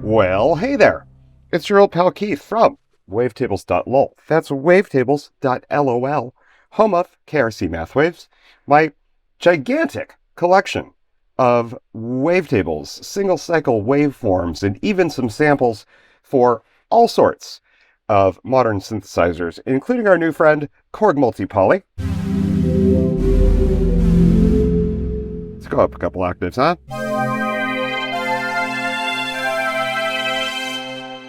Well, hey there. It's your old pal Keith from wavetables.lol. That's wavetables.lol, home of KRC Mathwaves, my gigantic collection of wavetables, single cycle waveforms, and even some samples for all sorts of modern synthesizers, including our new friend Korg Multi-Poly. Let's go up a couple octaves, huh?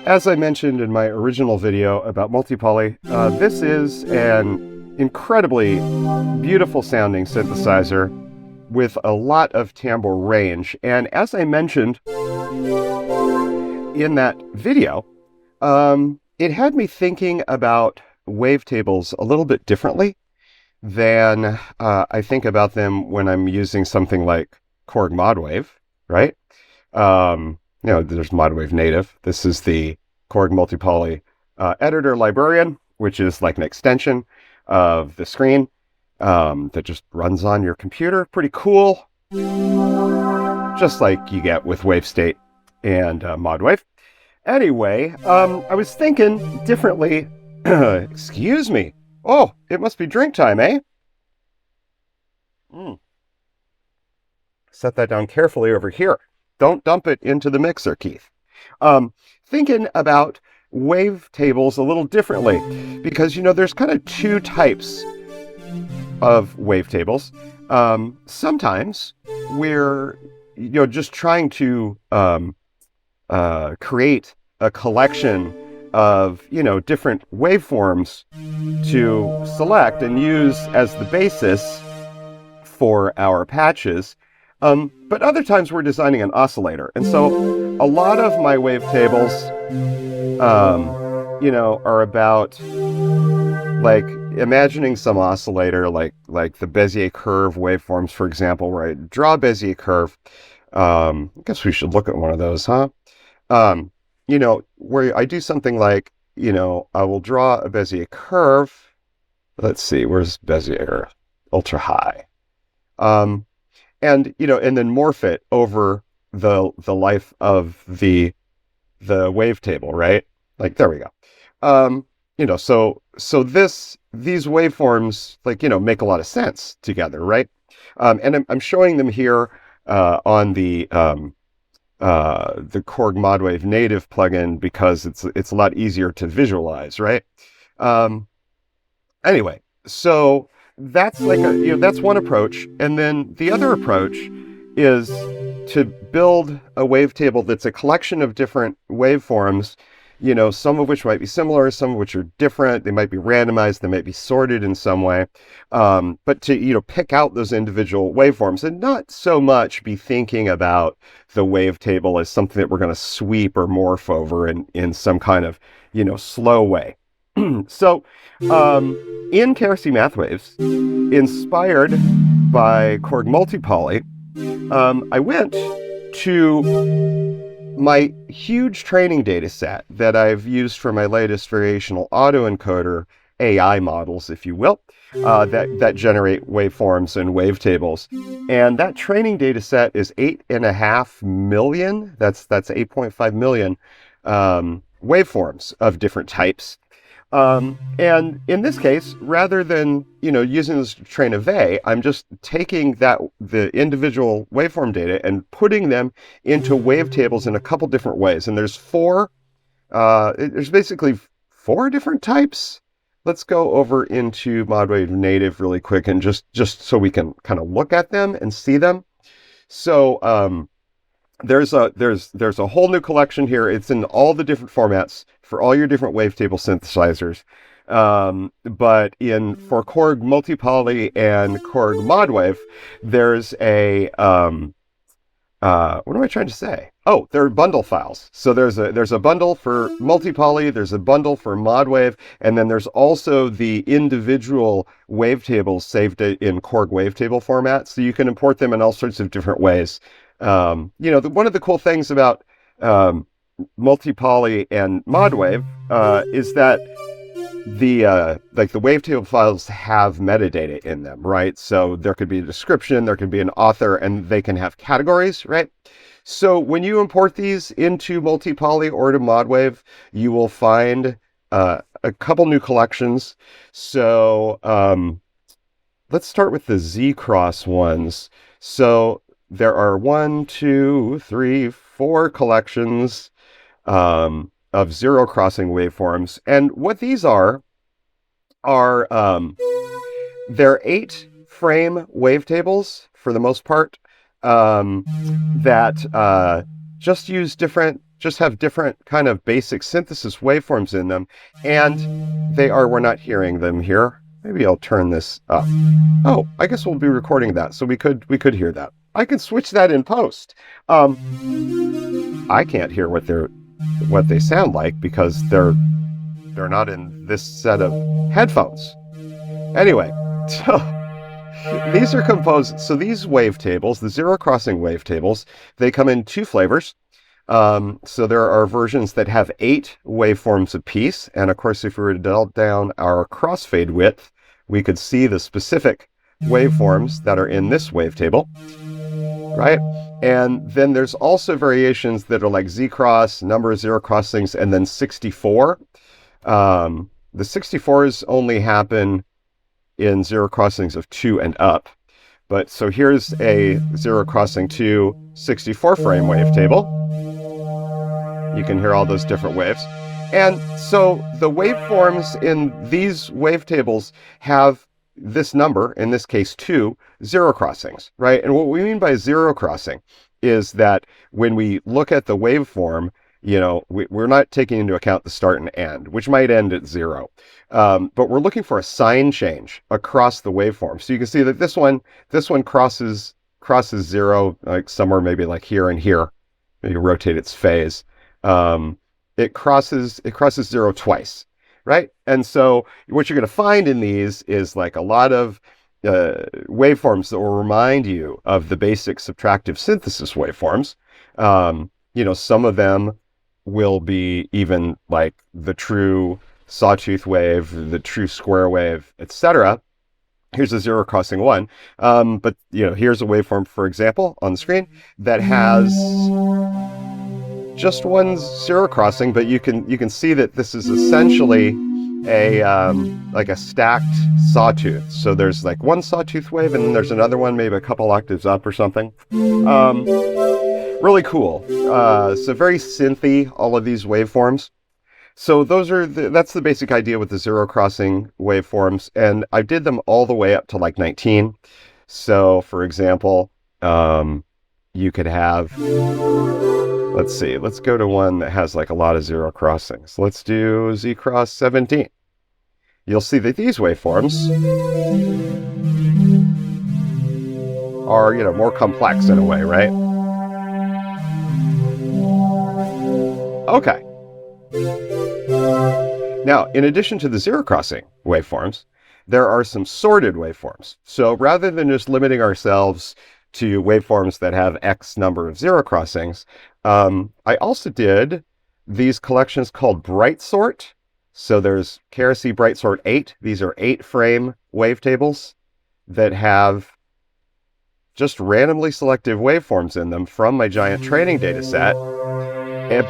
As I mentioned in my original video about multi-poly, this is an incredibly beautiful sounding synthesizer with a lot of timbre range. And as I mentioned in that video, it had me thinking about wavetables a little bit differently than I think about them when I'm using something like Korg Modwave, right? There's Modwave native. This is the Korg Multi-Poly editor librarian, which is like an extension of the screen that just runs on your computer. Pretty cool. Just like you get with WaveState and Modwave. Anyway, I was thinking differently. Excuse me. Oh, it must be drink time, eh? Set that down carefully over here. Don't dump it into the mixer, Keith. Thinking about wavetables a little differently, because, there's kind of two types of wavetables. Sometimes we're, just trying to create a collection of, different waveforms to select and use as the basis for our patches. But other times we're designing an oscillator. And so a lot of my wavetables, are about like imagining some oscillator, like the Bezier curve waveforms, for example, where I draw a Bezier curve. I guess we should look at one of those, huh? Where I do something like, I will draw a Bezier curve. Let's see, where's Bezier? Ultra high. And then morph it over the life of the wavetable, right? Like, there we go. So these waveforms, make a lot of sense together, right? And I'm showing them here on the Korg Modwave native plugin because it's a lot easier to visualize, right? Anyway, so that's that's one approach. And then the other approach is to build a wavetable that's a collection of different waveforms, some of which might be similar, some of which are different. They might be randomized, they might be sorted in some way. But to, pick out those individual waveforms and not so much be thinking about the wavetable as something that we're going to sweep or morph over in some kind of, slow way. So, in KRC Mathwaves, inspired by Korg Multi-Poly, I went to my huge training data set that I've used for my latest variational autoencoder AI models, if you will, that generate waveforms and wavetables. And that training data set is 8.5 million. That's 8.5 million waveforms of different types. And in this case, rather than, using this to train a V, I'm just taking the individual waveform data and putting them into wavetables in a couple different ways. And there's basically 4 different types. Let's go over into Modwave native really quick and just so we can kind of look at them and see them. So, there's a whole new collection here. It's in all the different formats for all your different wavetable synthesizers. But for Korg Multi-Poly and Korg Modwave, there's a what am I trying to say? Oh, there are bundle files. So there's a bundle for Multi-Poly, there's a bundle for Modwave, and then there's also the individual wavetables saved in Korg wavetable format. So you can import them in all sorts of different ways. One of the cool things about Multi-Poly and Modwave is that like the wavetable files have metadata in them, right? So there could be a description, there could be an author, and they can have categories, right? So when you import these into multi-poly or to modwave, you will find a couple new collections. So let's start with the ZCross ones. So there are 1, 2, 3, 4 collections of zero crossing waveforms. And what these are they're 8 frame wavetables for the most part, that just have different kind of basic synthesis waveforms in them. And we're not hearing them here. Maybe I'll turn this up. Oh, I guess we'll be recording that, so we could hear that. I can switch that in post. I can't hear what they sound like because they're not in this set of headphones. Anyway, so these are composed. So these wavetables, the zero crossing wavetables, they come in 2 flavors. So there are versions that have 8 waveforms apiece. And of course, if we were to dial down our crossfade width, we could see the specific waveforms that are in this wavetable, right? And then there's also variations that are like ZCross, number of zero crossings, and then 64. The 64s only happen in zero crossings of 2 and up. But so here's a zero crossing 2 64 frame wavetable. You can hear all those different waves. And so the waveforms in these wavetables have this number, in this case 2, zero crossings, right? And what we mean by zero crossing is that when we look at the waveform, we're not taking into account the start and end, which might end at 0. But we're looking for a sign change across the waveform. So you can see that this one crosses 0, like somewhere maybe like here and here. Maybe rotate its phase. It crosses 0 twice, right? And so what you're going to find in these is like a lot of waveforms that will remind you of the basic subtractive synthesis waveforms. Some of them will be even like the true sawtooth wave, the true square wave, etc. Here's a zero crossing one. But here's a waveform, for example, on the screen that has just one zero crossing, but you can see that this is essentially a like a stacked sawtooth. So there's like one sawtooth wave, and then there's another one, maybe a couple octaves up or something. Really cool. So very synthy, all of these waveforms. So that's the basic idea with the zero crossing waveforms, and I did them all the way up to like 19. So for example, you could have, let's see, let's go to one that has like a lot of zero crossings. Let's do ZCross 17. You'll see that these waveforms are, more complex in a way, right? Okay. Now, in addition to the zero crossing waveforms, there are some sorted waveforms. So rather than just limiting ourselves to waveforms that have X number of zero crossings, I also did these collections called Britesort. So there's KRC Britesort 8. These are 8 frame wavetables that have just randomly selected waveforms in them from my giant training data set.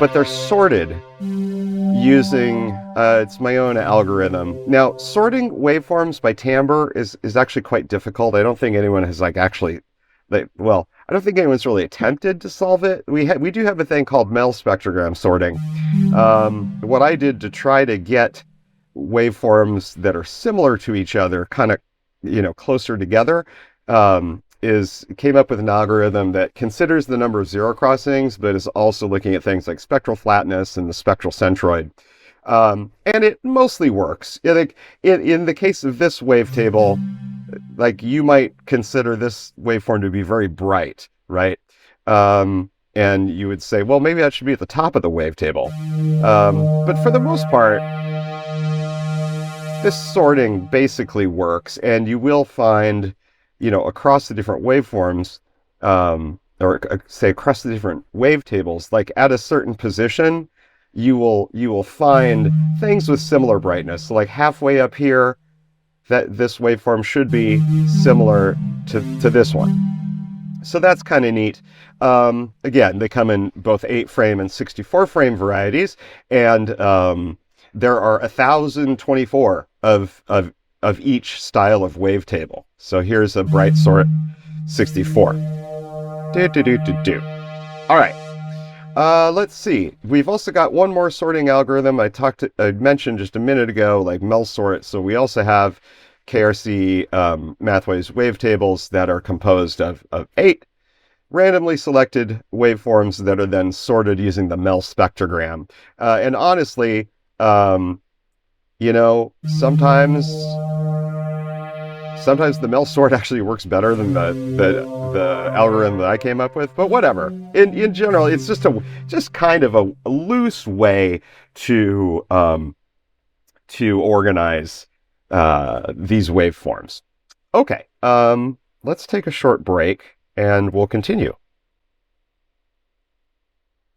But they're sorted using, it's my own algorithm. Now, sorting waveforms by timbre is actually quite difficult. I don't think anyone has I don't think anyone's really attempted to solve it. We do have a thing called Mel spectrogram sorting. What I did to try to get waveforms that are similar to each other, kind of, closer together, is came up with an algorithm that considers the number of zero crossings, but is also looking at things like spectral flatness and the spectral centroid. And it mostly works. In the case of this wavetable, you might consider this waveform to be very bright, right? And you would say, well, maybe that should be at the top of the wavetable. But for the most part, this sorting basically works, and you will find, across the different waveforms, or say across the different wavetables, like at a certain position, you will find things with similar brightness. So like halfway up here, that this waveform should be similar to this one. So that's kind of neat. Again, they come in both 8-frame and 64-frame varieties, and there are 1,024 of each style of wavetable. So here's a Britesort 64. All right. Let's see. We've also got one more sorting algorithm I mentioned just a minute ago, like Melsort. So we also have KRC Mathwaves wavetables that are composed of 8 randomly selected waveforms that are then sorted using the Mel spectrogram. And honestly, you know, sometimes the Melsort actually works better than the algorithm that I came up with, but whatever. In general, it's just kind of a loose way to organize these waveforms. Okay, let's take a short break and we'll continue.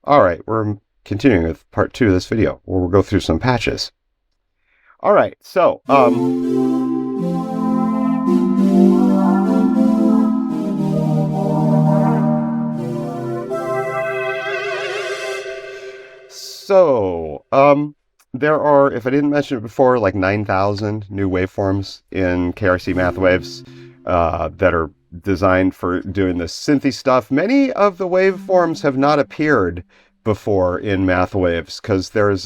All right, we're continuing with part 2 of this video, where we'll go through some patches. All right, so there are, if I didn't mention it before, like 9,000 new waveforms in KRC Mathwaves that are designed for doing the synthy stuff. Many of the waveforms have not appeared before in Mathwaves because there's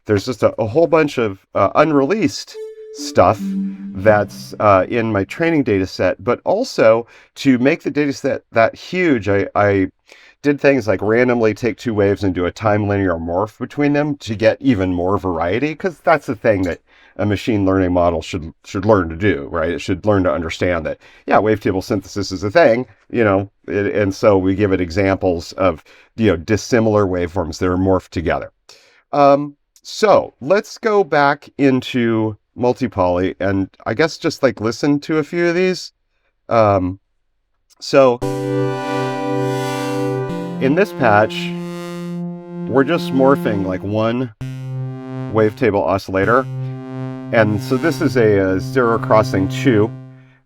just a whole bunch of unreleased stuff that's in my training data set. But also, to make the data set that huge, I did things like randomly take 2 waves and do a time linear morph between them to get even more variety, because that's the thing that a machine learning model should learn to do, right? It should learn to understand that, yeah, wavetable synthesis is a thing, you know, and so we give it examples of, you know, dissimilar waveforms that are morphed together. So let's go back into multi-poly and I guess just like listen to a few of these. So in this patch, we're just morphing like one wavetable oscillator. And so this is a 0 crossing 2.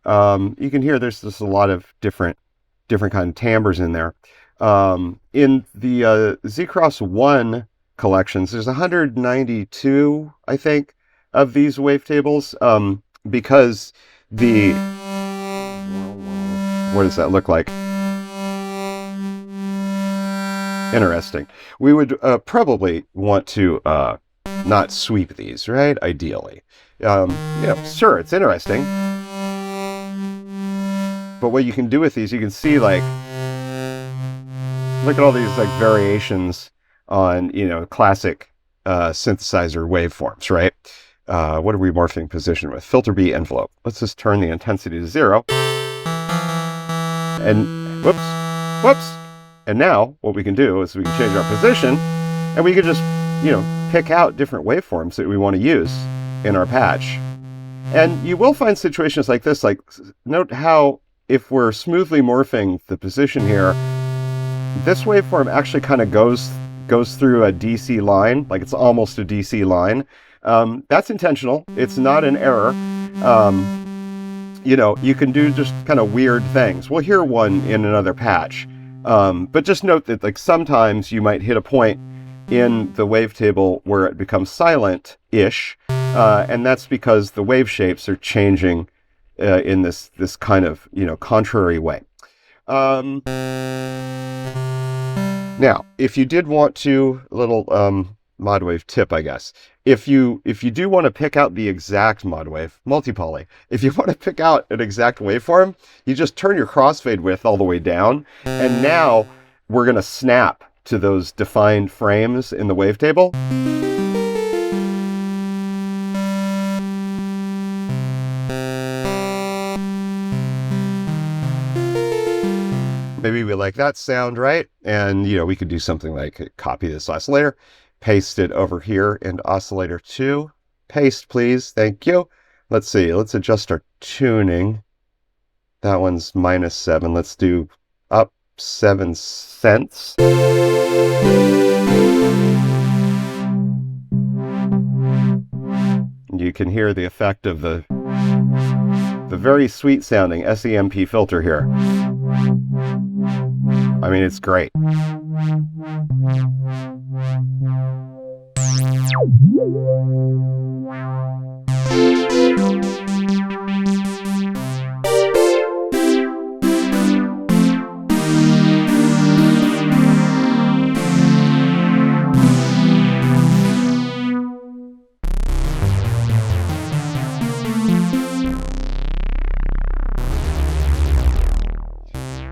You can hear there's just a lot of different kind of timbres in there. In the ZCross 1 collections, there's 192, I think, of these wavetables, because what does that look like? Interesting. We would probably want to not sweep these, right? Ideally. You know, sure, it's interesting. But what you can do with these, you can see, like, look at all these, like, variations on, you know, classic synthesizer waveforms, right? What are we morphing position with? Filter B envelope. Let's just turn the intensity to 0. And, whoops. And now, what we can do is we can change our position, and we can just, you know, pick out different waveforms that we want to use in our patch. And you will find situations like this, like, note how if we're smoothly morphing the position here, this waveform actually kind of goes through a DC line, like it's almost a DC line. That's intentional. It's not an error. You know, you can do just kind of weird things. We'll hear one in another patch. But just note that, like, sometimes you might hit a point in the wavetable where it becomes silent-ish, and that's because the wave shapes are changing in this kind of, you know, contrary way. Now, if you did want to, a little modwave tip, I guess. If you do want to pick out the exact modwave, multi-poly, if you want to pick out an exact waveform, you just turn your crossfade width all the way down, and now we're going to snap to those defined frames in the wavetable. Maybe we like that sound, right? And, you know, we could do something like copy this oscillator, paste it over here in oscillator 2. Paste, please. Thank you. Let's see. Let's adjust our tuning. That one's -7. Let's do up 7 cents. can hear the effect of the very sweet sounding SEMP filter here. I mean, it's great.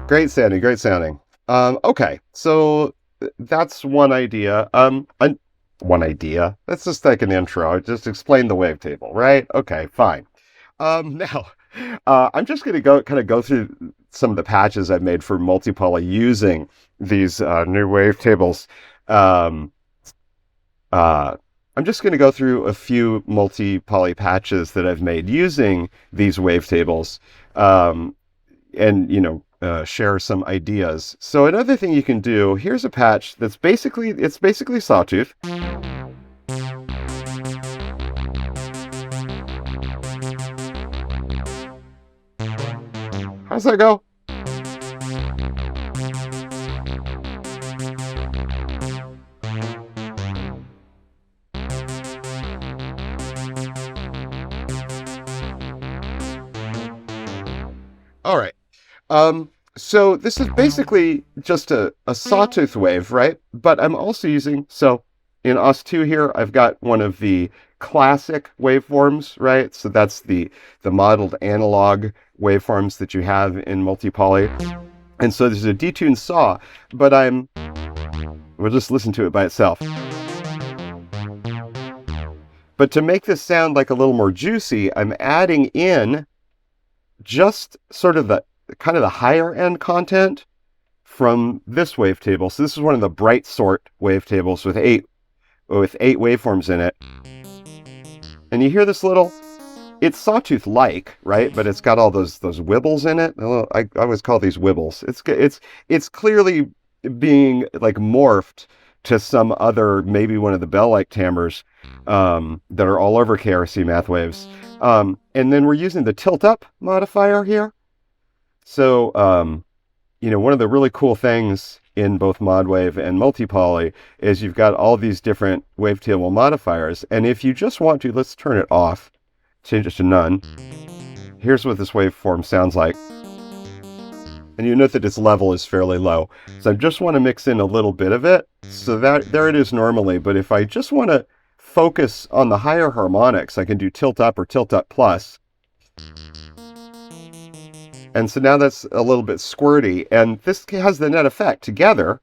Great sounding, great sounding. Okay, so that's one idea. One idea. That's just like an intro. Just explain the wavetable, right? Okay, fine. Now, I'm just going to go through some of the patches I've made for multi-poly using these new wavetables. I'm just going to go through a few multi-poly patches that I've made using these wavetables, and share some ideas. So another thing you can do, here's a patch that's basically sawtooth. How's that go? All right. So this is basically just a sawtooth wave, right? But I'm also using, so in OS2 here, I've got one of the classic waveforms, right? So that's the modeled analog waveforms that you have in multi-poly. And so there's a detuned saw, but we'll just listen to it by itself. But to make this sound like a little more juicy, I'm adding in just sort of the kind of the higher end content from this wavetable. So this is one of the Britesort wavetables with eight waveforms in it. And you hear this little, it's sawtooth-like, right? But it's got all those wibbles in it. I always call these wibbles. It's clearly being like morphed to some other, maybe one of the bell-like timbres that are all over KRC Mathwaves. And then we're using the tilt-up modifier here. So, one of the really cool things in both modwave and multi-poly is you've got all these different wavetable modifiers. And if you just want to, let's turn it off, change it to none. Here's what this waveform sounds like. And you note that its level is fairly low. So I just want to mix in a little bit of it. So there it is normally. But if I just want to focus on the higher harmonics, I can do tilt up or tilt up plus. And so now that's a little bit squirty, and this has the net effect together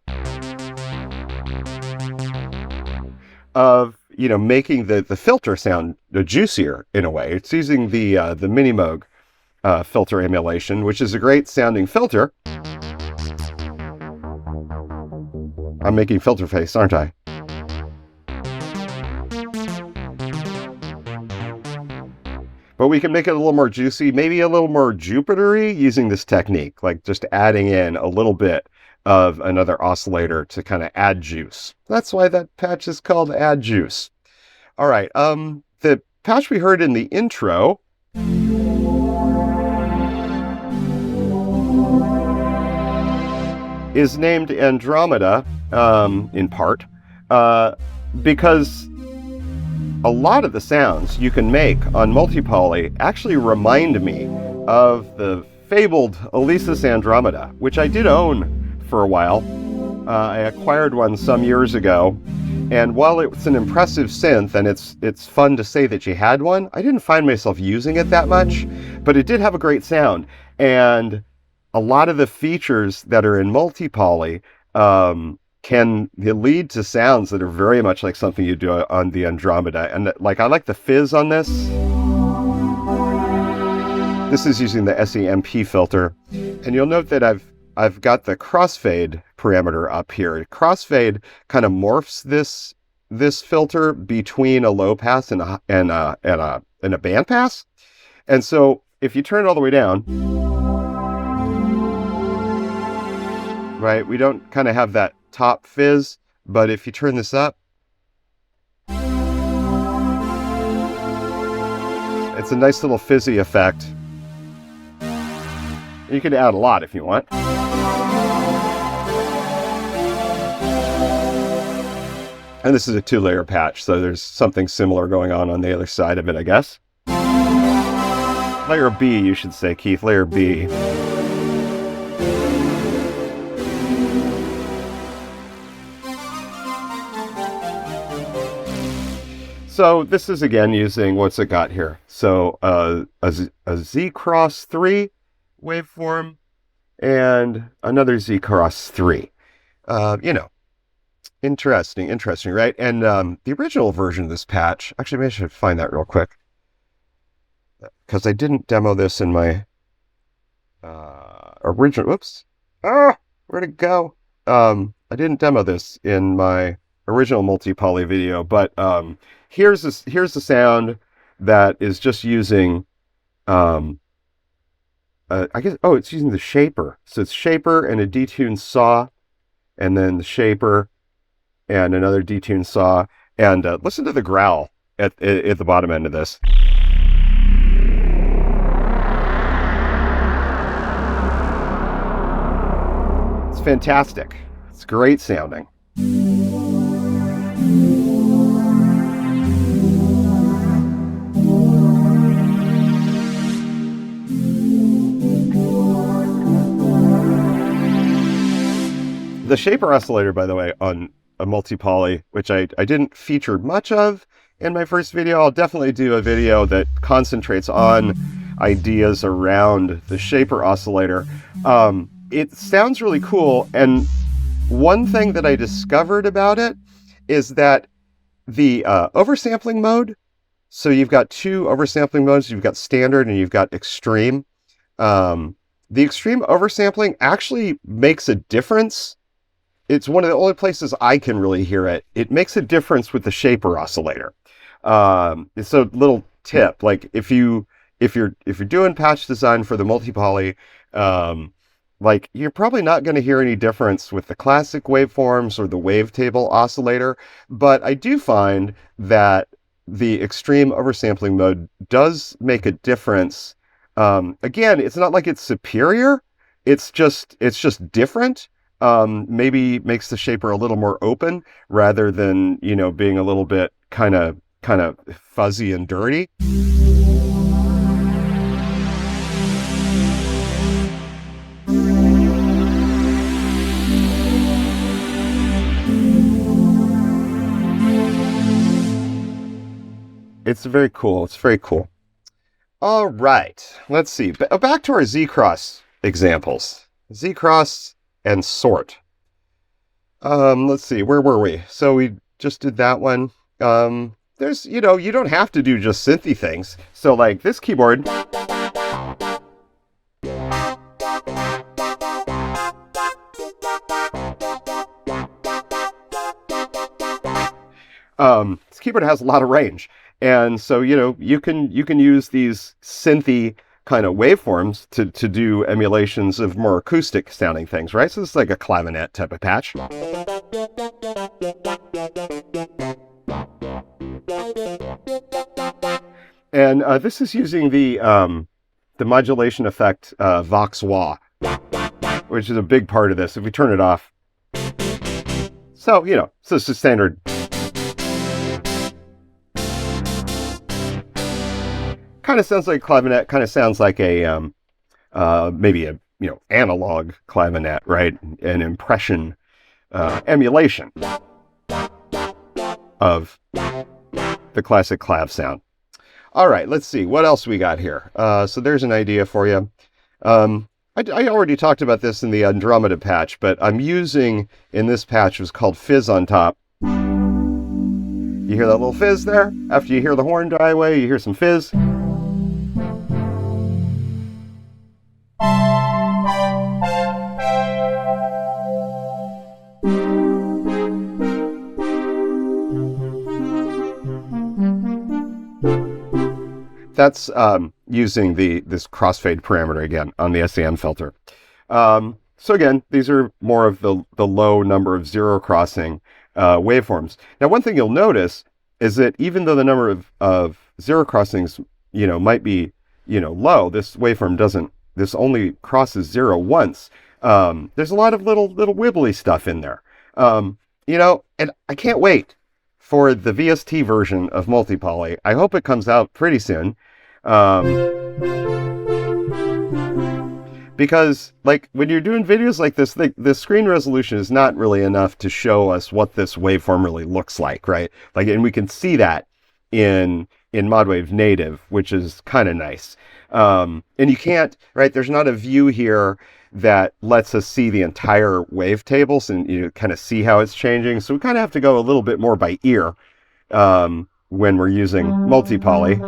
of, making the filter sound juicier in a way. It's using the Minimoog filter emulation, which is a great sounding filter. I'm making filter face, aren't I? But we can make it a little more juicy, maybe a little more Jupiter-y using this technique, like just adding in a little bit of another oscillator to kind of add juice. That's why that patch is called Add Juice. All right, the patch we heard in the intro is named Andromeda, in part, because a lot of the sounds you can make on multi-poly actually remind me of the fabled Alesis Andromeda, which I did own for a while. I acquired one some years ago, and while it's an impressive synth and it's fun to say that you had one, I didn't find myself using it that much, but it did have a great sound. And a lot of the features that are in multi-poly can lead to sounds that are very much like something you do on the Andromeda. And I like the fizz on this. This is using the SEMP filter. And you'll note that I've got the crossfade parameter up here. Crossfade kind of morphs this filter between a low pass and a band pass. And so if you turn it all the way down, right, we don't kind of have that top fizz, but if you turn this up, It's a nice little fizzy effect. You can add a lot if you want. And this is a 2-layer patch, so there's something similar going on the other side of it, I guess. Layer B, you should say, Keith. Layer B. So this is again using, what's it got here? So a ZCross 3 waveform and another ZCross 3. You know, interesting, right? And the original version of this patch, actually maybe I should find that real quick, because I didn't demo this in my original, whoops, where'd it go? I didn't demo this in my original multi-poly video, but here's the sound that is just using, I guess, it's using the shaper. So it's shaper and a detuned saw, and then the shaper and another detuned saw. And listen to the growl at the bottom end of this. It's fantastic. It's great sounding. The shaper oscillator, by the way, on a multi-poly, which I didn't feature much of in my first video. I'll definitely do a video that concentrates on ideas around the shaper oscillator. It sounds really cool, and one thing that I discovered about it is that the oversampling mode, so you've got 2 oversampling modes, you've got standard and you've got extreme. The extreme oversampling actually makes a difference. It's one of the only places I can really hear it. It makes a difference with the shaper oscillator. It's a little tip, like if you're doing patch design for the multi-poly, like you're probably not going to hear any difference with the classic waveforms or the wavetable oscillator, but I do find that the extreme oversampling mode does make a difference. Again, it's not like it's superior. It's just different. Maybe makes the shaper a little more open rather than, you know, being a little bit kind of fuzzy and dirty. It's very cool. It's very cool. All right. Let's see. Back to our ZCross examples. ZCross and Sort. Let's see. Where were we? So we just did that one. There's, you know, you don't have to do just synthy things. So like this keyboard. This keyboard has a lot of range. And so, you know, you can use these synthy kind of waveforms to do emulations of more acoustic sounding things, right? So this is like a clavinet type of patch. And this is using the modulation effect Vox Wah, which is a big part of this. If we turn it off, so you know, so it's a standard. Kind of sounds like a clavinet. Kind of sounds like a maybe a, you know, analog clavinet, right? An impression emulation of the classic clav sound. All right, let's see what else we got here. So there's an idea for you. I already talked about this in the Andromeda patch, but I'm using in this patch was called Fizz on Top. You hear that little fizz there? After you hear the horn die away, you hear some fizz. That's using this crossfade parameter again on the SAM filter. So again, these are more of the low number of zero crossing waveforms. Now, one thing you'll notice is that even though the number of zero crossings might be, low. This waveform doesn't, this only crosses 0 once. There's a lot of little wibbly stuff in there. And I can't wait for the VST version of Multipoly. I hope it comes out pretty soon. Because, like, when you're doing videos like this, the screen resolution is not really enough to show us what this waveform really looks like, right? Like, and we can see that in Modwave native, which is kind of nice. And you can't, right? There's not a view here that lets us see the entire wavetables and kind of see how it's changing. So we kind of have to go a little bit more by ear when we're using Multipoly.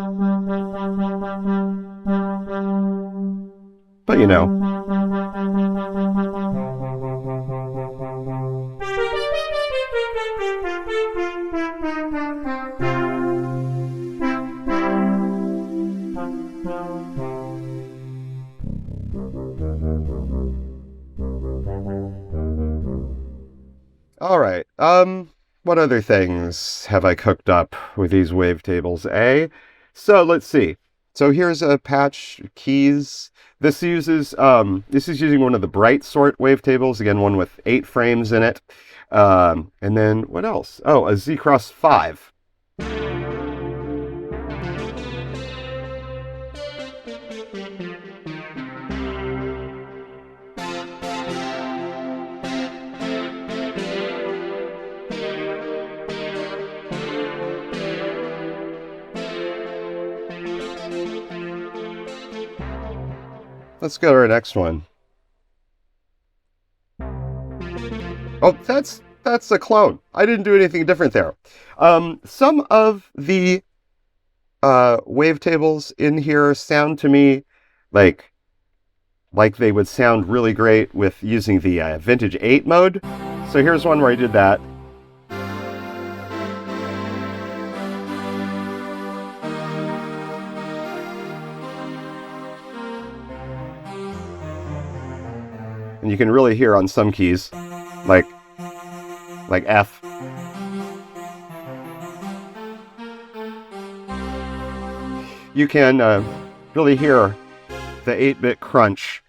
But all right. What other things have I cooked up with these wavetables, eh? So let's see. So here's a patch keys. This is using one of the Britesort wavetables, again, one with 8 frames in it. And then what else? Oh, a ZCross 5. Let's go to our next one. Oh, that's a clone. I didn't do anything different there. Some of the wavetables in here sound to me like they would sound really great with using the Vintage 8 mode. So here's one where I did that. And you can really hear on some keys, like F. You can really hear the 8-bit crunch.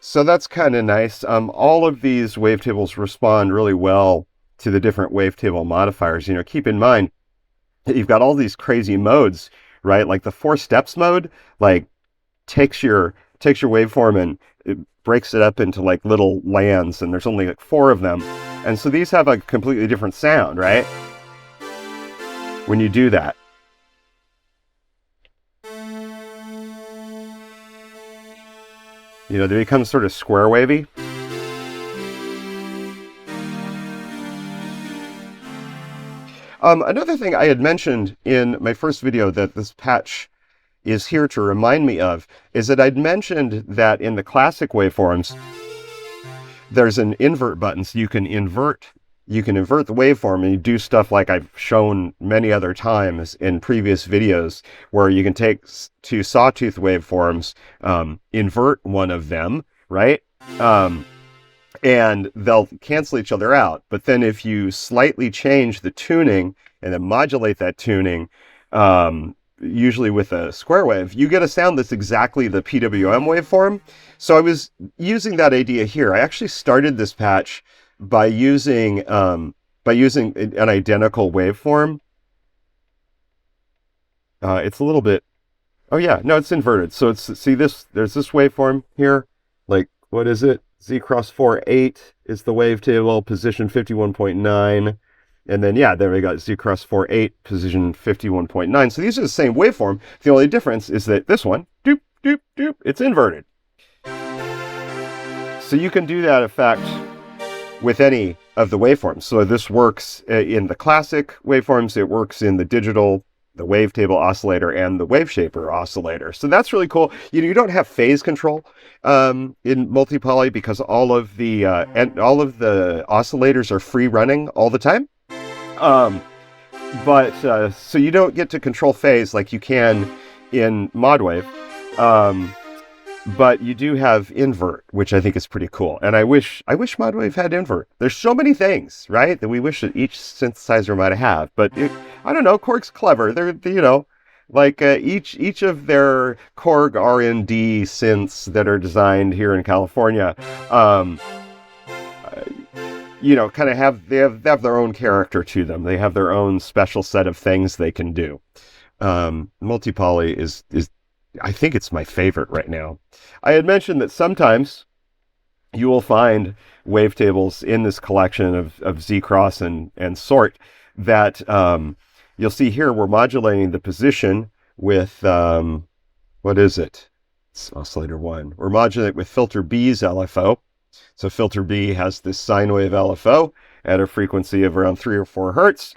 So that's kind of nice. All of these wavetables respond really well to the different wavetable modifiers. Keep in mind that you've got all these crazy modes, right? Like the 4 steps mode, like takes your waveform and it breaks it up into like little lands, and there's only like 4 of them. And so these have a completely different sound, right? When you do that. They become sort of square wavy. Another thing I had mentioned in my first video that this patch is here to remind me of is that I'd mentioned that in the classic waveforms, there's an invert button, so you can invert the waveform, and you do stuff like I've shown many other times in previous videos, where you can take 2 sawtooth waveforms, invert one of them, right? And they'll cancel each other out. But then if you slightly change the tuning and then modulate that tuning, usually with a square wave, you get a sound that's exactly the PWM waveform. So I was using that idea here. I actually started this patch by using an identical waveform. It's a little bit, oh yeah, no, it's inverted. So there's this waveform here, like, what is it? ZCross 4.8 is the wavetable, position 51.9. And then, yeah, there we got ZCross 4.8, position 51.9. So these are the same waveform. The only difference is that this one, doop, doop, doop, it's inverted. So you can do that effect with any of the waveforms. So this works in the classic waveforms, it works in the digital, the wavetable oscillator, and the waveshaper oscillator. So that's really cool. You don't have phase control in Multipoly because all of the oscillators are free running all the time. So you don't get to control phase like you can in Modwave. But you do have invert, which I think is pretty cool. And I wish modwave had invert. There's so many things, right, that we wish that each synthesizer might have. But I don't know. Korg's clever. They're like each of their Korg R&D synths that are designed here in California, kind of have their own character to them. They have their own special set of things they can do. Multi-poly is I think it's my favorite right now. I had mentioned that sometimes you will find wavetables in this collection of ZCross and Sort that you'll see here. We're modulating the position with, what is it? It's oscillator 1. We're modulating it with filter B's LFO. So filter B has this sine wave LFO at a frequency of around 3 or 4 hertz.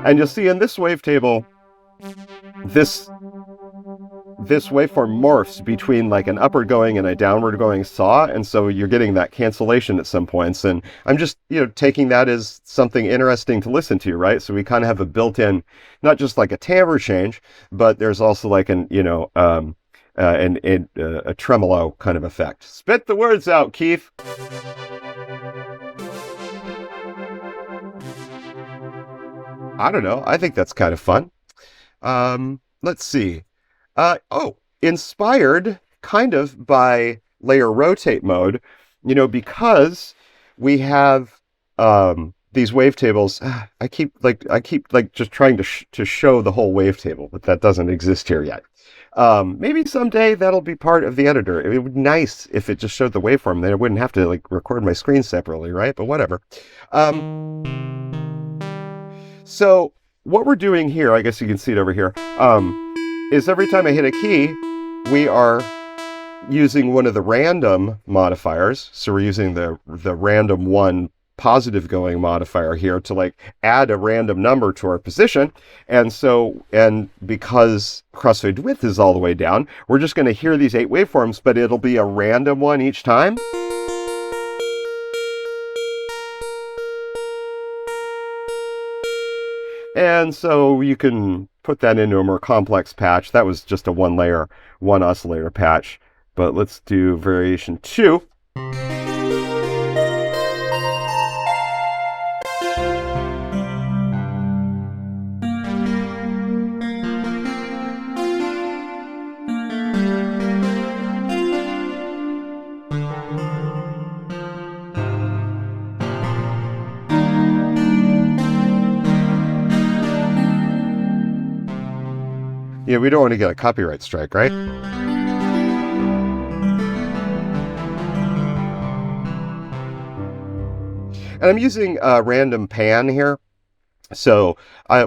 And you'll see in this wavetable, this waveform morphs between like an upward going and a downward going saw, and so you're getting that cancellation at some points. And I'm just taking that as something interesting to listen to, right? So we kind of have a built-in, not just like a timbre change, but there's also like a tremolo kind of effect. Spit the words out, Keith. I don't know. I think that's kind of fun. Let's see. Inspired kind of by layer rotate mode, because we have these wavetables. I keep just trying to show the whole wavetable, but that doesn't exist here yet. Maybe someday that'll be part of the editor. It would be nice if it just showed the waveform. Then I wouldn't have to record my screen separately, right? But whatever. So what we're doing here, I guess you can see it over here, is every time I hit a key, we are using one of the random modifiers. So we're using the random 1 positive going modifier here to add a random number to our position. And because crossfade width is all the way down, we're just going to hear these 8 waveforms, but it'll be a random one each time. And so you can put that into a more complex patch. That was just a 1 layer, 1 oscillator patch. But let's do variation 2. Yeah, we don't want to get a copyright strike, right? And I'm using random pan here. So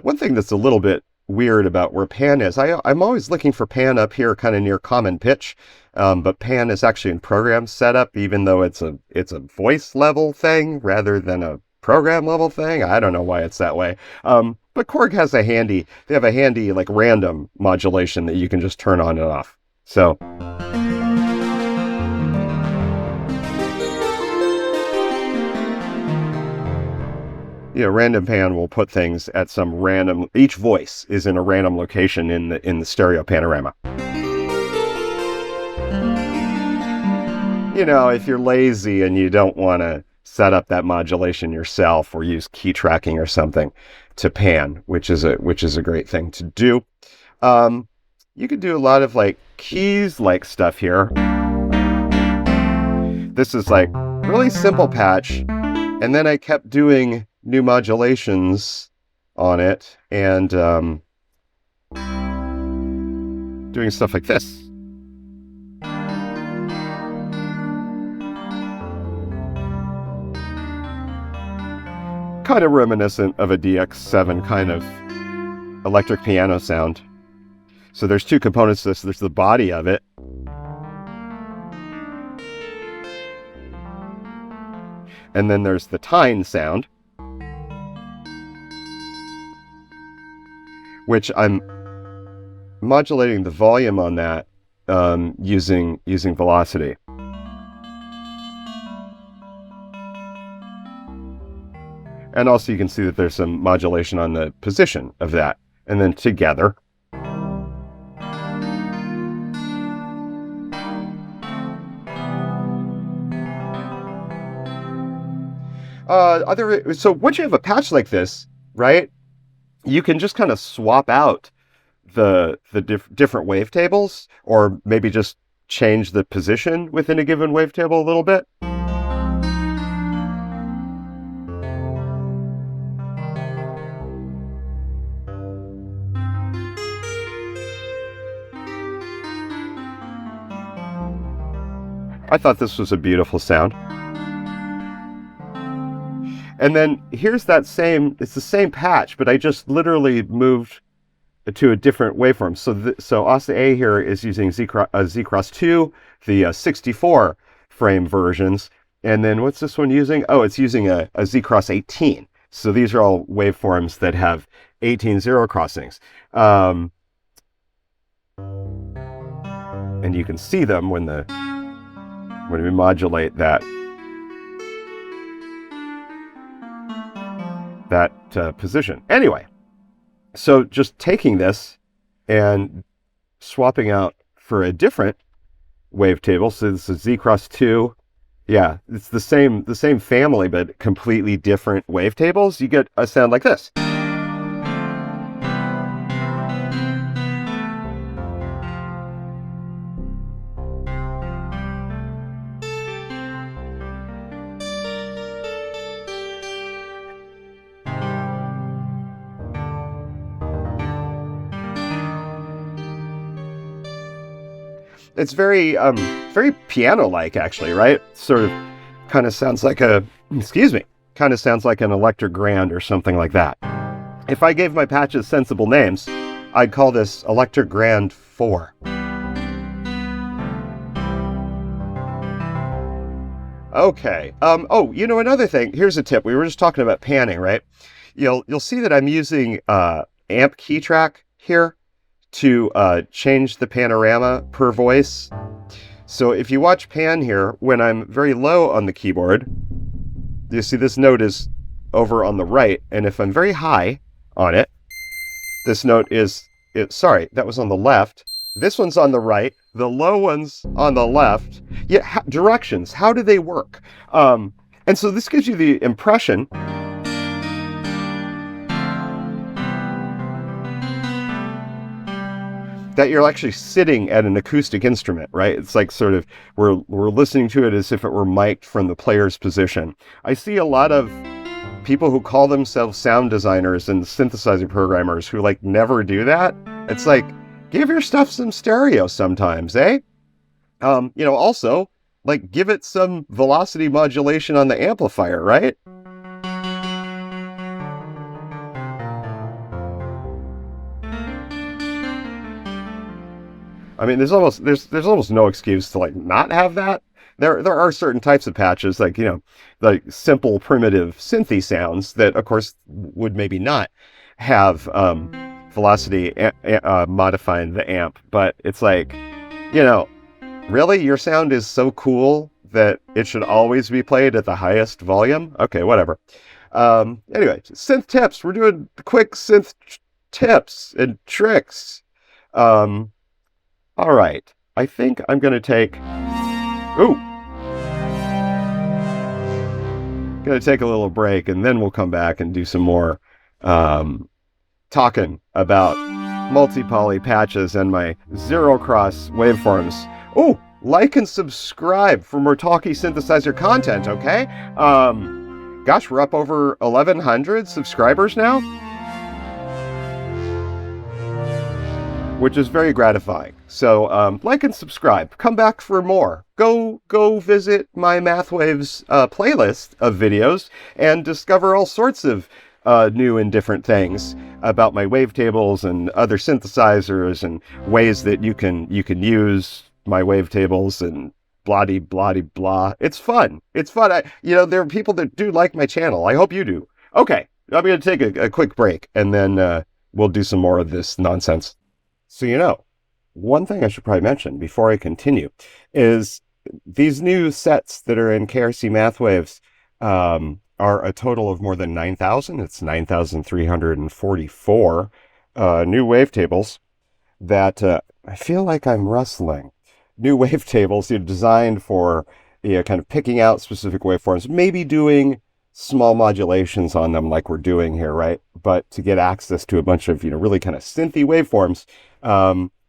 one thing that's a little bit weird about where pan is, I'm always looking for pan up here kind of near common pitch, but pan is actually in program setup, even though it's a voice level thing rather than a program level thing. I don't know why it's that way. But Korg has they have a handy random modulation that you can just turn on and off. So random pan will put things at some random, each voice is in a random location in the stereo panorama. If you're lazy and you don't want to set up that modulation yourself or use key tracking or something to pan, which is a great thing to do. You could do a lot of keys stuff here. This is really simple patch, and then I kept doing new modulations on it and doing stuff like this. Kind of reminiscent of a DX7 kind of electric piano sound. So there's 2 components to this. There's the body of it. And then there's the tine sound, which I'm modulating the volume on that using velocity. And also you can see that there's some modulation on the position of that. And then together. So once you have a patch like this, right, you can just kind of swap out the different wavetables, or maybe just change the position within a given wavetable a little bit. I thought this was a beautiful sound. And then here's that it's the same patch, but I just literally moved to a different waveform. So Oscillator A here is using ZCross 2, the 64 frame versions. And then what's this one using? Oh, it's using a ZCross 18. So these are all waveforms that have 18 zero crossings. And you can see them when we modulate that position. Anyway, so just taking this and swapping out for a different wavetable. So this is ZCross 2. Yeah, it's the same family, but completely different wavetables. You get a sound like this. It's very piano-like, actually, right? Sort of kind of sounds like an electric grand or something like that. If I gave my patches sensible names, I'd call this Electric Grand 4. Okay. Oh, another thing. Here's a tip. We were just talking about panning, right? You'll see that I'm using amp key track here to change the panorama per voice. So if you watch pan here, when I'm very low on the keyboard, you see this note is over on the right, and if I'm very high on it, this note sorry, that was on the left. This one's on the right, the low one's on the left. Yeah, directions, how do they work? And so this gives you the impression that you're actually sitting at an acoustic instrument, right? It's like sort of, we're listening to it as if it were mic'd from the player's position. I see a lot of people who call themselves sound designers and synthesizer programmers who never do that. It's like, give your stuff some stereo sometimes, eh? Also, give it some velocity modulation on the amplifier, right? I mean, there's almost no excuse to not have that. There are certain types of patches like simple primitive synthy sounds that of course would maybe not have velocity modifying the amp, but it's really your sound is so cool that it should always be played at the highest volume. Okay, whatever. Anyway, synth tips. We're doing quick synth tips and tricks. All right, I think I'm going to take a little break, and then we'll come back and do some more talking about multi-poly patches and my zero-cross waveforms. Oh, like and subscribe for more talky synthesizer content, okay? Gosh, we're up over 1,100 subscribers now, which is very gratifying. So like and subscribe. Come back for more. Go visit my Mathwaves playlist of videos and discover all sorts of new and different things about my wavetables and other synthesizers and ways that you can use my wavetables and blah. It's fun. It's fun. There are people that do like my channel. I hope you do. Okay, I'm going to take a quick break, and then we'll do some more of this nonsense. So, one thing I should probably mention before I continue is these new sets that are in KRC Mathwaves are a total of more than 9,000. It's 9,344 new wavetables that I feel like I'm rustling. New wavetables designed for kind of picking out specific waveforms, maybe doing small modulations on them like we're doing here, right? But to get access to a bunch of, really kind of synthy waveforms,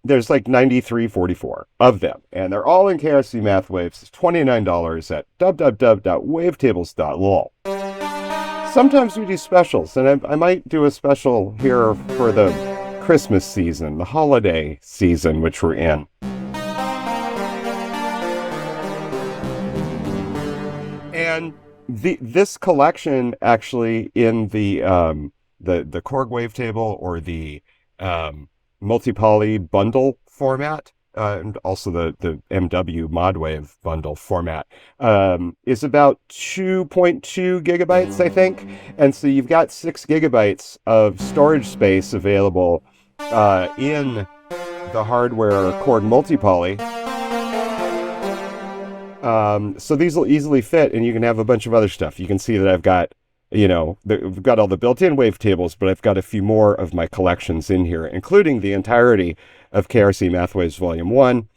there's like 9344 of them, and they're all in KRC Mathwaves. It's $29 at www.wavetables.lol. Sometimes we do specials, and I might do a special here for the Christmas season, the holiday season, which we're in. And this collection actually in the Korg wavetable or the multi-poly bundle format, and also the MW modwave bundle format, is about 2.2 gigabytes, I think. And so you've got 6 gigabytes of storage space available in the hardware Korg multi-poly. So these will easily fit, and you can have a bunch of other stuff. You can see that I've got, we've got all the built-in wavetables, but I've got a few more of my collections in here, including the entirety of KRC Mathwaves Volume 1,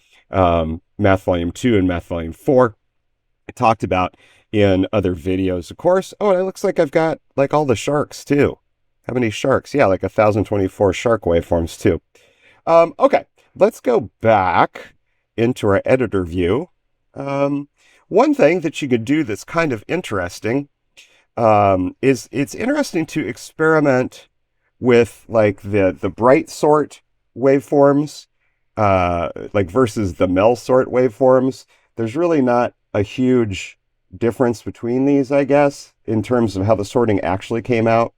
Math Volume 2, and Math Volume 4. I talked about in other videos, of course. Oh, and it looks like I've got like all the sharks too. How many sharks? Yeah, like 1024 shark waveforms too. Okay, let's go back into our editor view. One thing that you could do that's kind of interesting is it's interesting to experiment with like the Britesort waveforms, like versus the Melsort waveforms. There's really not a huge difference between these, I guess, in terms of how the sorting actually came out.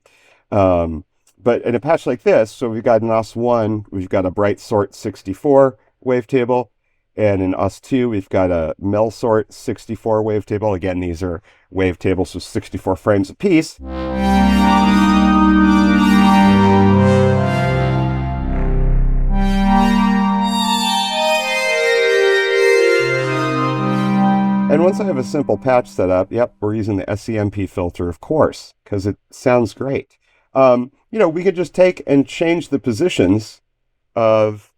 But in a patch like this, so we've got in OS1, we've got a Britesort 64 wavetable. And in OS2, we've got a Melsort 64 wavetable. Again, these are wavetables with 64 frames apiece. And once I have a simple patch set up, yep, we're using the SCMP filter, of course, because it sounds great. We could just take and change the positions of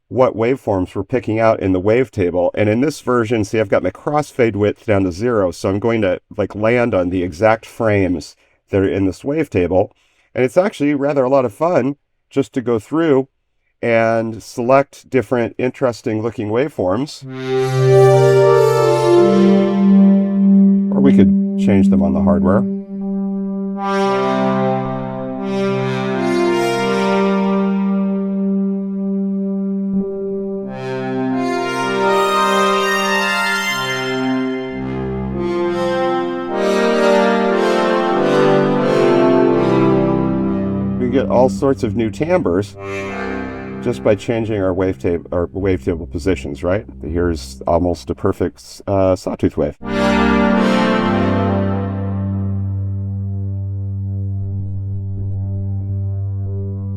what waveforms we're picking out in the wavetable. And in this version, see, I've got my crossfade width down to 0. So I'm going to like land on the exact frames that are in this wavetable. And it's actually rather a lot of fun just to go through and select different interesting looking waveforms. Or we could change them on the hardware. Get all sorts of new timbres just by changing our wavetable positions, right? Here's almost a perfect sawtooth wave.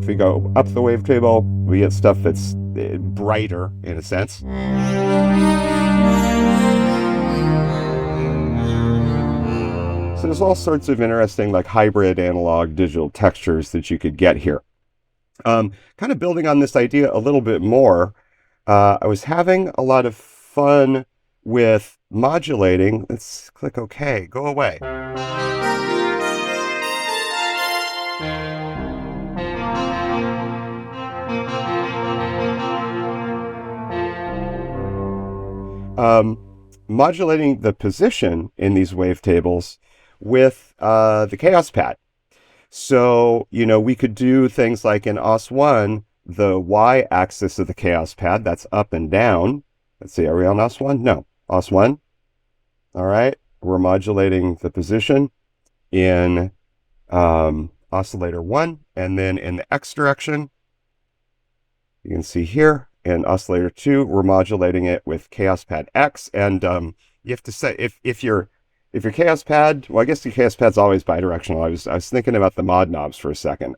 If we go up the wavetable, we get stuff that's brighter in a sense. So there's all sorts of interesting like hybrid analog digital textures that you could get here. Kind of building on this idea a little bit more, I was having a lot of fun with modulating. Let's click OK, go away. Modulating the position in these wavetables with the Kaoss pad. So, we could do things like in OS1, the y-axis of the Kaoss pad, that's up and down. Let's see, are we on OS1? No, OS1. All right, we're modulating the position in oscillator 1, and then in the x direction, you can see here, in oscillator 2, we're modulating it with Kaoss pad x, and you have to say, if your Kaoss pad, well, I guess the Kaoss pad's always bidirectional. I was thinking about the mod knobs for a second.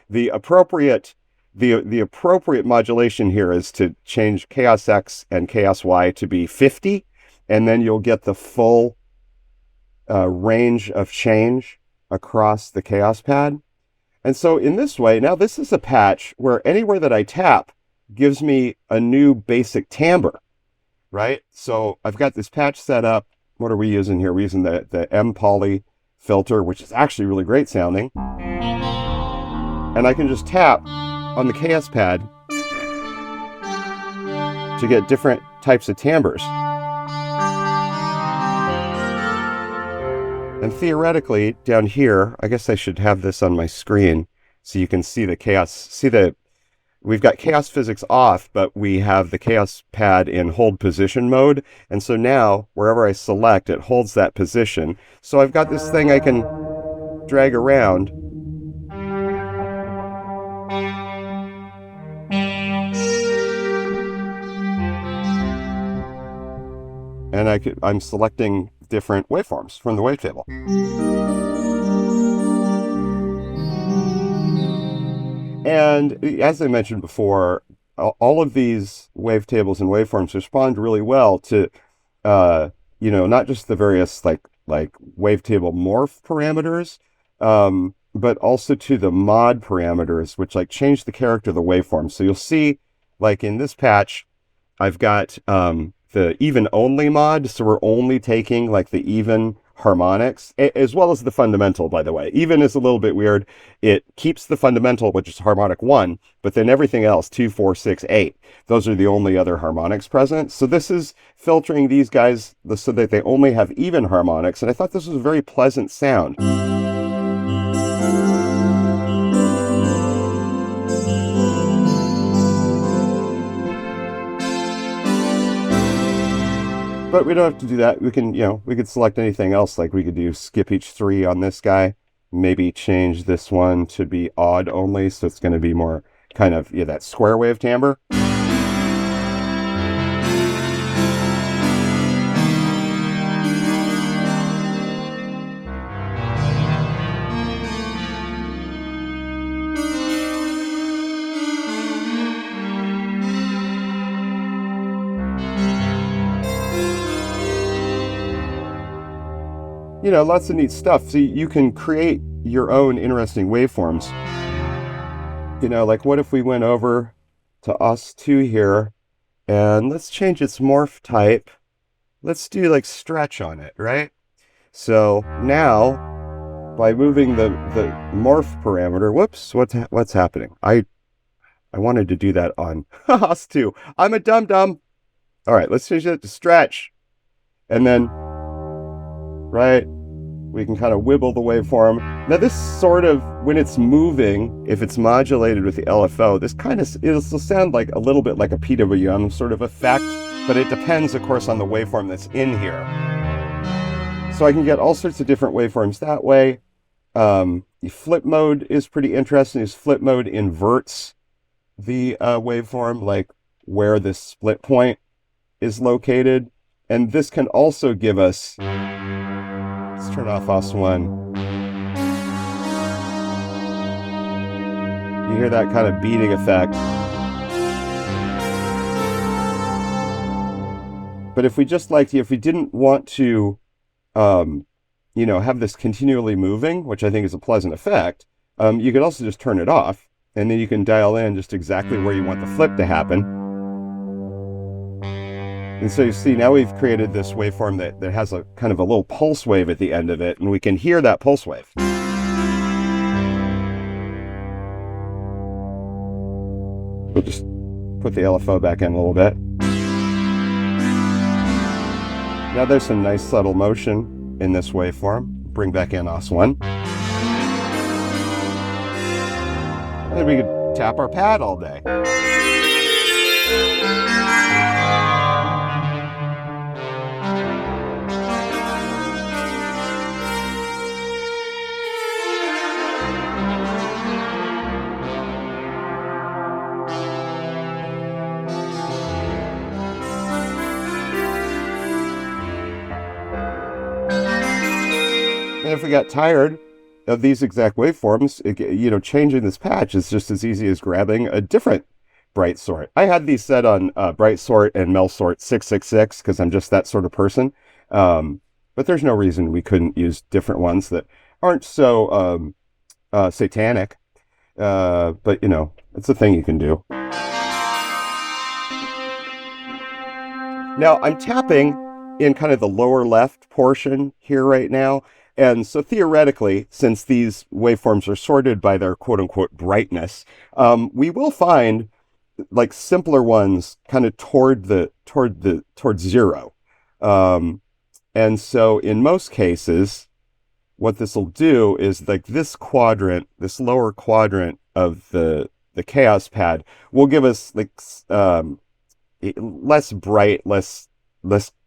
The appropriate modulation here is to change Kaoss X and Kaoss Y to be 50, and then you'll get the full range of change across the Kaoss pad. And so in this way, now this is a patch where anywhere that I tap gives me a new basic timbre, right? So I've got this patch set up what are we using here? We're using the M-Poly filter, which is actually really great sounding. And I can just tap on the Kaoss pad to get different types of timbres. And theoretically, down here, I guess I should have this on my screen so you can see the Kaoss. We've got Kaoss physics off, but we have the Kaoss pad in hold position mode. And so now, wherever I select, it holds that position. So I've got this thing I can drag around. And I'm selecting different waveforms from the wavetable. And as I mentioned before, all of these wavetables and waveforms respond really well to, not just the various like wavetable morph parameters, but also to the mod parameters, which like change the character of the waveform. So you'll see, like in this patch, I've got the even only mod, so we're only taking like the even harmonics, as well as the fundamental, by the way. Even is a little bit weird. It keeps the fundamental, which is harmonic 1, but then everything else, 2, 4, 6, 8, those are the only other harmonics present. So this is filtering these guys so that they only have even harmonics, and I thought this was a very pleasant sound. But we don't have to do that. We can, we could select anything else. Like we could do skip each 3 on this guy. Maybe change this one to be odd only. So it's going to be more kind of, that square wave timbre. Lots of neat stuff. So you can create your own interesting waveforms. Like what if we went over to OS2 here, and let's change its morph type. Let's do like stretch on it, right? So now, by moving the morph parameter, whoops, what's happening? I wanted to do that on OS2. I'm a dum-dum. All right, let's change it to stretch. And then, right, we can kind of wibble the waveform. Now this sort of, when it's moving, if it's modulated with the LFO, this kind of, it'll sound like a little bit like a PWM sort of effect, but it depends, of course, on the waveform that's in here. So I can get all sorts of different waveforms that way. The flip mode is pretty interesting. This flip mode inverts the waveform, like where this split point is located. And this can also give us, let's turn off OS1. You hear that kind of beating effect. But if we just if we didn't want to, have this continually moving, which I think is a pleasant effect, you could also just turn it off, and then you can dial in just exactly where you want the flip to happen. And so you see, now we've created this waveform that has a kind of a little pulse wave at the end of it, and we can hear that pulse wave. We'll just put the LFO back in a little bit. Now there's some nice subtle motion in this waveform. Bring back in OS1. And then we could tap our pad all day. And if we got tired of these exact waveforms, changing this patch is just as easy as grabbing a different Britesort. I had these set on Britesort and Melsort 666 because I'm just that sort of person. But there's no reason we couldn't use different ones that aren't so satanic. But, it's a thing you can do. Now, I'm tapping in kind of the lower left portion here right now. And so theoretically, since these waveforms are sorted by their quote unquote brightness, we will find like simpler ones kind of towards zero. And so in most cases, what this will do is like this quadrant, this lower quadrant of the Kaoss pad will give us like less bright, less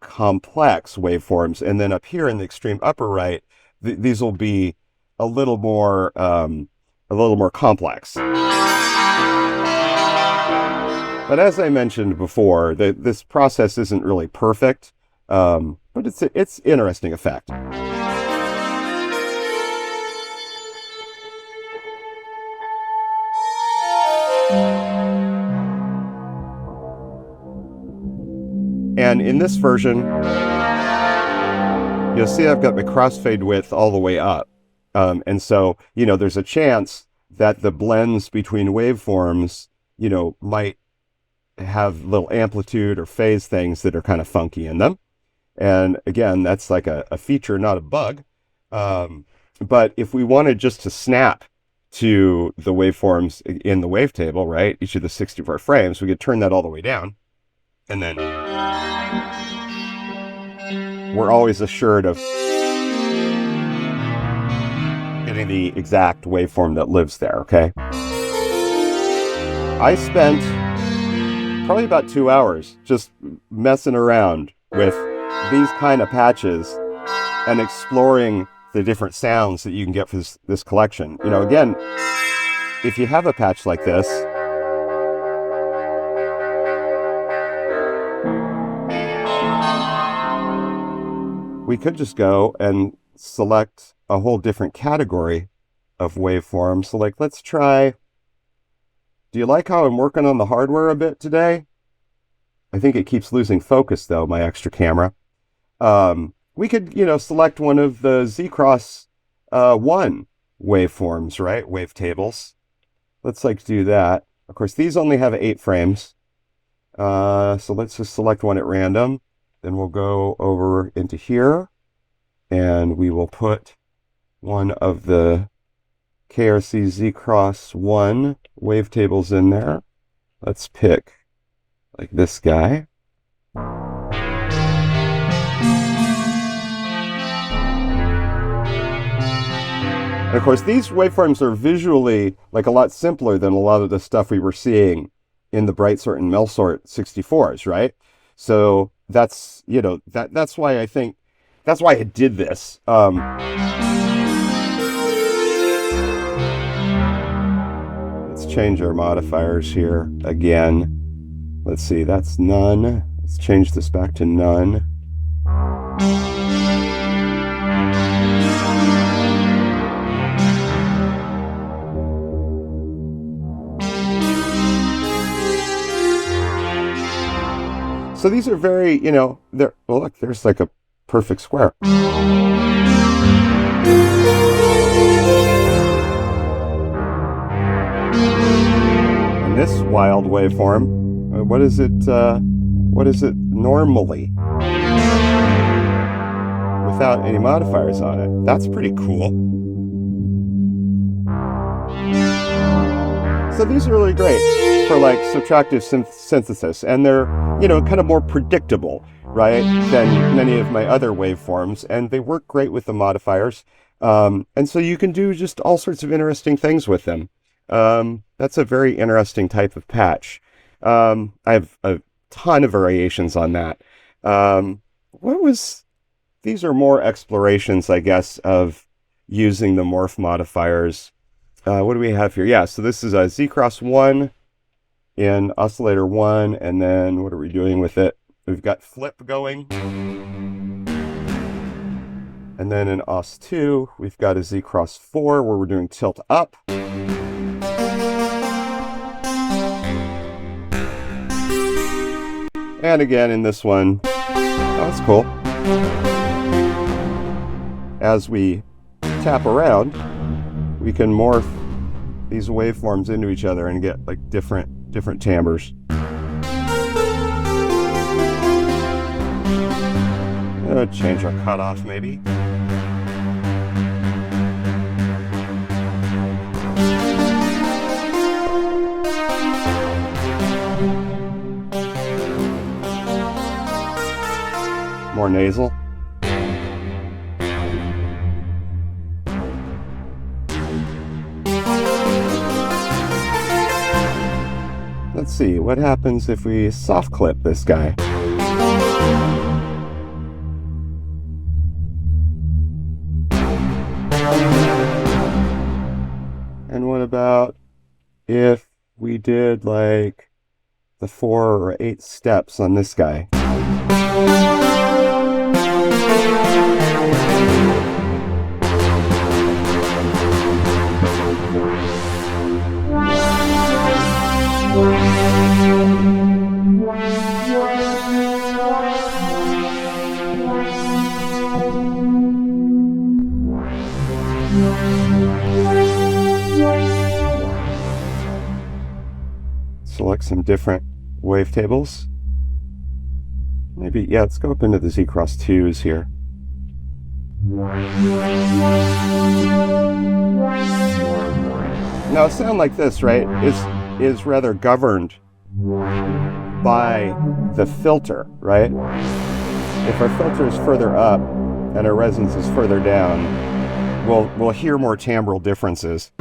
complex waveforms. And then up here in the extreme upper right, these will be a little more complex. But as I mentioned before, this process isn't really perfect, but it's interesting effect. And in this version, you'll see I've got my crossfade width all the way up. And so, there's a chance that the blends between waveforms, might have little amplitude or phase things that are kind of funky in them. And again, that's like a feature, not a bug. But if we wanted just to snap to the waveforms in the wavetable, right, each of the 64 frames, we could turn that all the way down. And then we're always assured of getting the exact waveform that lives there, okay? I spent probably about 2 hours just messing around with these kind of patches and exploring the different sounds that you can get for this collection. Again, if you have a patch like this, we could just go and select a whole different category of waveform. So like, let's try, do you like how I'm working on the hardware a bit today? I think it keeps losing focus though, my extra camera. We could, select one of the ZCross 1 waveforms, right? Wavetables. Let's do that. Of course, these only have 8 frames. So let's just select one at random. Then we'll go over into here and we will put one of the KRC ZCross 1 wavetables in there. Let's pick like this guy. And of course, these waveforms are visually like a lot simpler than a lot of the stuff we were seeing in the Britesort and Melsort 64s, right? So that's, that's why I think, that's why I did this. Let's change our modifiers here again. Let's see, that's none. Let's change this back to none. So these are very, well, look, there's like a perfect square. And this wild waveform, what is it normally? Without any modifiers on it. That's pretty cool. So these are really great for like subtractive synthesis, and they're, kind of more predictable, right, than many of my other waveforms, and they work great with the modifiers. And so you can do just all sorts of interesting things with them. That's a very interesting type of patch. I have a ton of variations on that. These are more explorations, I guess, of using the morph modifiers. What do we have here? Yeah, so this is a ZCross 1 in oscillator 1, and then what are we doing with it? We've got flip going. And then in Os 2, we've got a ZCross 4 where we're doing tilt up. And again in this one, oh, that's cool. As we tap around, we can morph these waveforms into each other and get like different timbres. Change our cutoff maybe. More nasal. Let's see, what happens if we soft clip this guy? And what about if we did like the 4 or 8 steps on this guy? Select some different wavetables. Maybe, yeah, let's go up into the ZCross 2s here. Now a sound like this, right, is rather governed by the filter, right? If our filter is further up and our resonance is further down, we'll hear more timbral differences.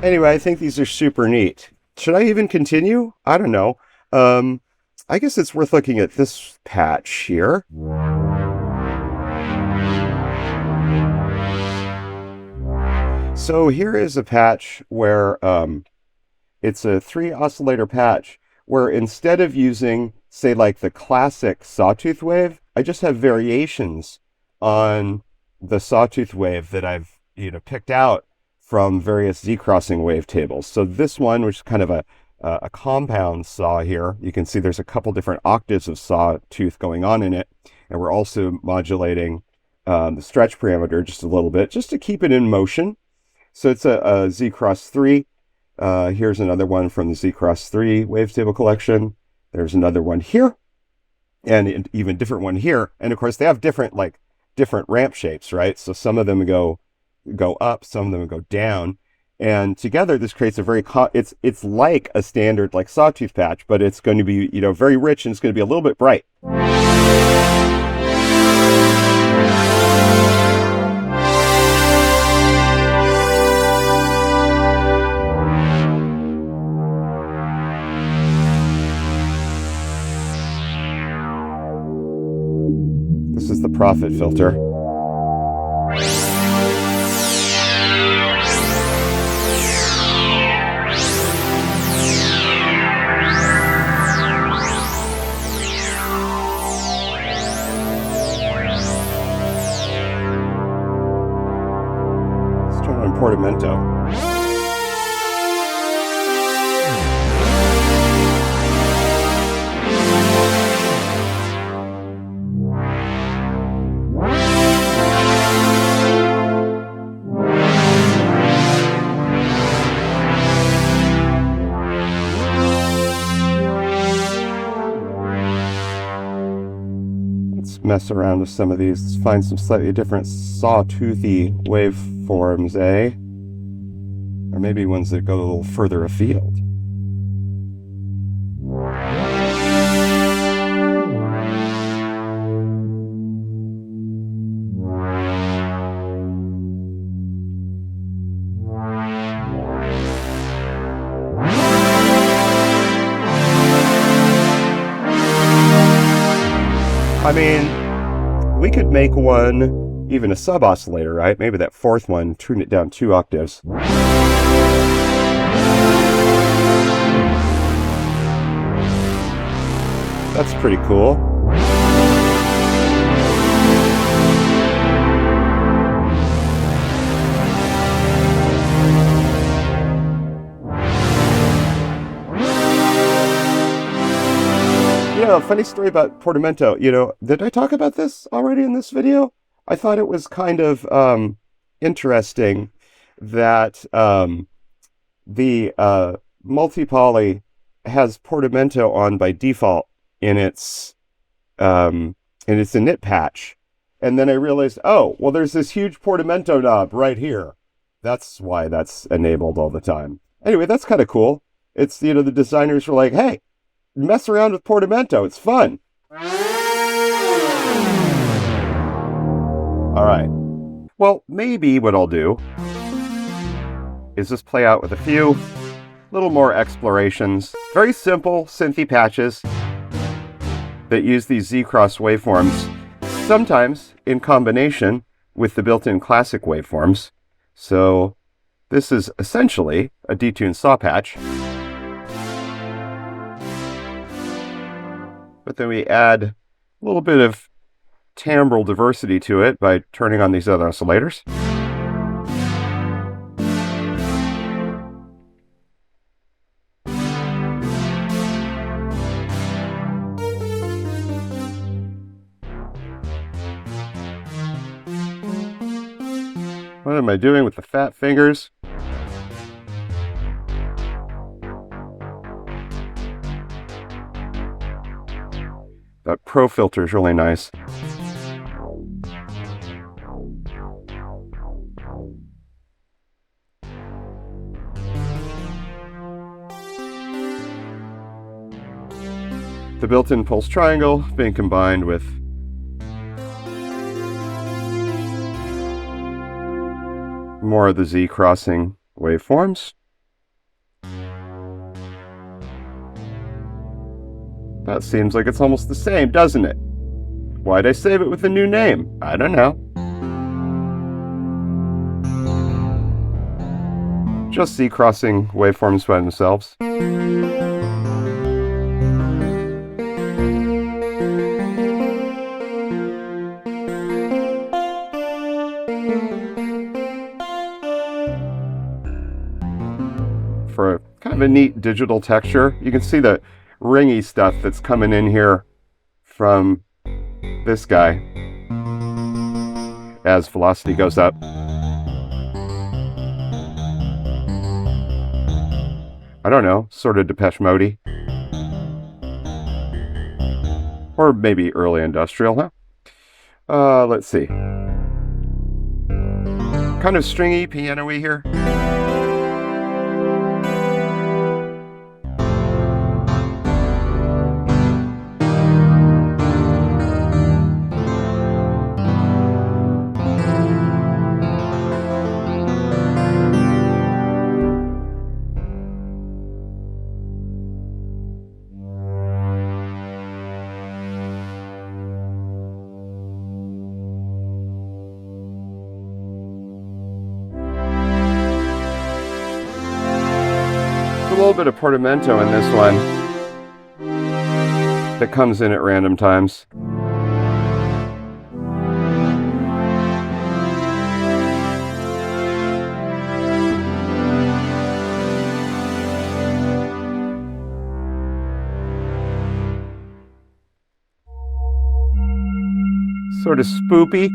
Anyway, I think these are super neat. Should I even continue? I don't know. I guess it's worth looking at this patch here. So here is a patch where it's a 3 oscillator patch where instead of using, say, like the classic sawtooth wave, I just have variations on the sawtooth wave that I've picked out from various Z-crossing wavetables. So this one, which is kind of a compound saw here, you can see there's a couple different octaves of sawtooth going on in it. And we're also modulating the stretch parameter just a little bit, just to keep it in motion. So it's a Z-cross 3. Here's another one from the Z-cross 3 wavetable collection. There's another one here, and an even different one here. And of course, they have different ramp shapes, right? So some of them go up, some of them go down, and together this creates a very it's like a standard like sawtooth patch, but it's going to be very rich, and it's going to be a little bit bright. This is the profit filter. Portamento. Let's mess around with some of these. Let's find some slightly different sawtoothy waveforms, eh? Or maybe ones that go a little further afield. I mean, we could make one, even a sub-oscillator, right? Maybe that fourth one, tune it down 2 octaves. That's pretty cool. A funny story about Portamento. Did I talk about this already in this video? I thought it was kind of interesting that the multi-poly has Portamento on by default in its init patch. And then I realized, oh, well, there's this huge Portamento knob right here. That's why that's enabled all the time. Anyway, that's kind of cool. It's, the designers were like, hey, mess around with Portamento. It's fun. All right. Well, maybe what I'll do is just play out with a few little more explorations. Very simple synthy patches that use these ZCross waveforms, sometimes in combination with the built-in classic waveforms. So this is essentially a detuned saw patch. But then we add a little bit of timbral diversity to it by turning on these other oscillators. What am I doing with the fat fingers? That Pro filter is really nice. The built-in pulse triangle being combined with more of the Z-crossing waveforms. That seems like it's almost the same, doesn't it? Why'd I save it with a new name? I don't know. Just Z-crossing waveforms by themselves. For kind of a neat digital texture, you can see the ringy stuff that's coming in here from this guy as velocity goes up. I don't know, sort of Depeche Mode-y. Or maybe early industrial, huh? Let's see. Kind of stringy, piano-y here. A little bit of Portamento in this one that comes in at random times. Sort of spoopy.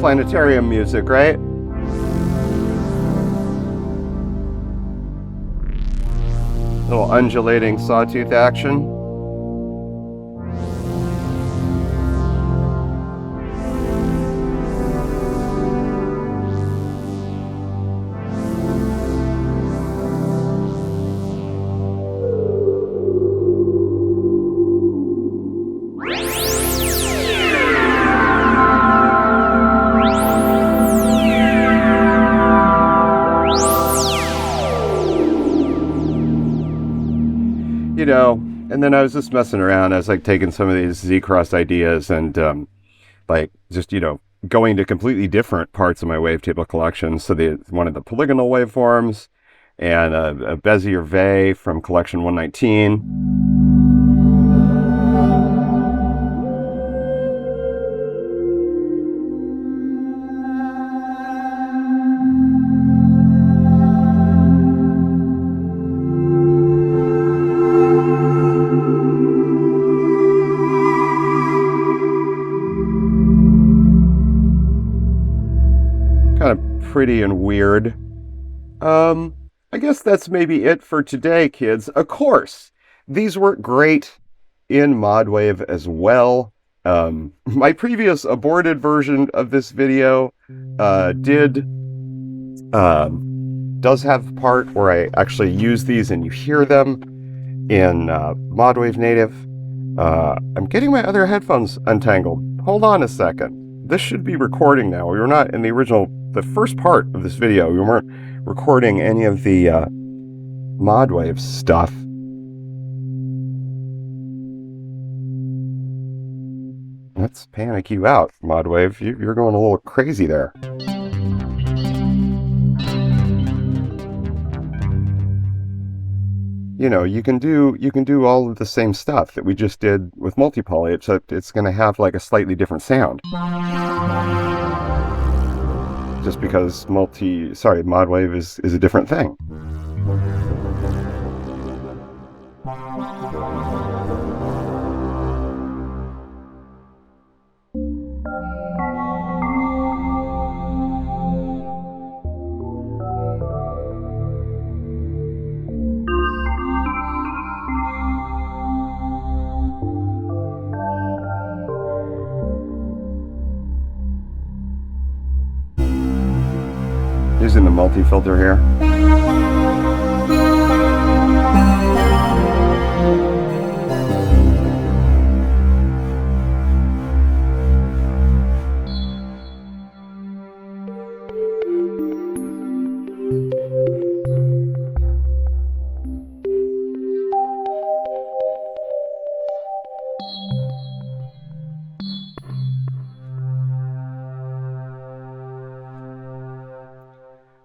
Planetarium music, right? Little undulating sawtooth action. And then I was just messing around. I was like taking some of these Z-Cross ideas and just, going to completely different parts of my wavetable collection. So one of the polygonal waveforms and a Bezier Vey from collection 119. Kind of pretty and weird. I guess that's maybe it for today, kids. Of course, these work great in modwave as well. My previous aborted version of this video does have a part where I actually use these and you hear them in Modwave Native. I'm getting my other headphones untangled. Hold on a second. This should be recording now. We were not in the first part of this video. We weren't recording any of the Modwave stuff. Let's panic you out, Modwave. You're going a little crazy there. You know, you can do all of the same stuff that we just did with multi-poly, except it's going to have like a slightly different sound. Just because Modwave is a different thing. Using the multi-filter here.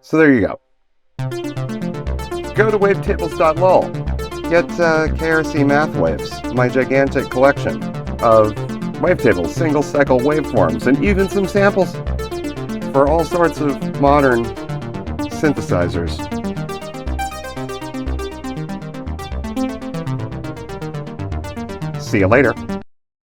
So there you go. Go to wavetables.lol. Get KRC Mathwaves, my gigantic collection of wavetables, single cycle waveforms, and even some samples for all sorts of modern synthesizers. See you later.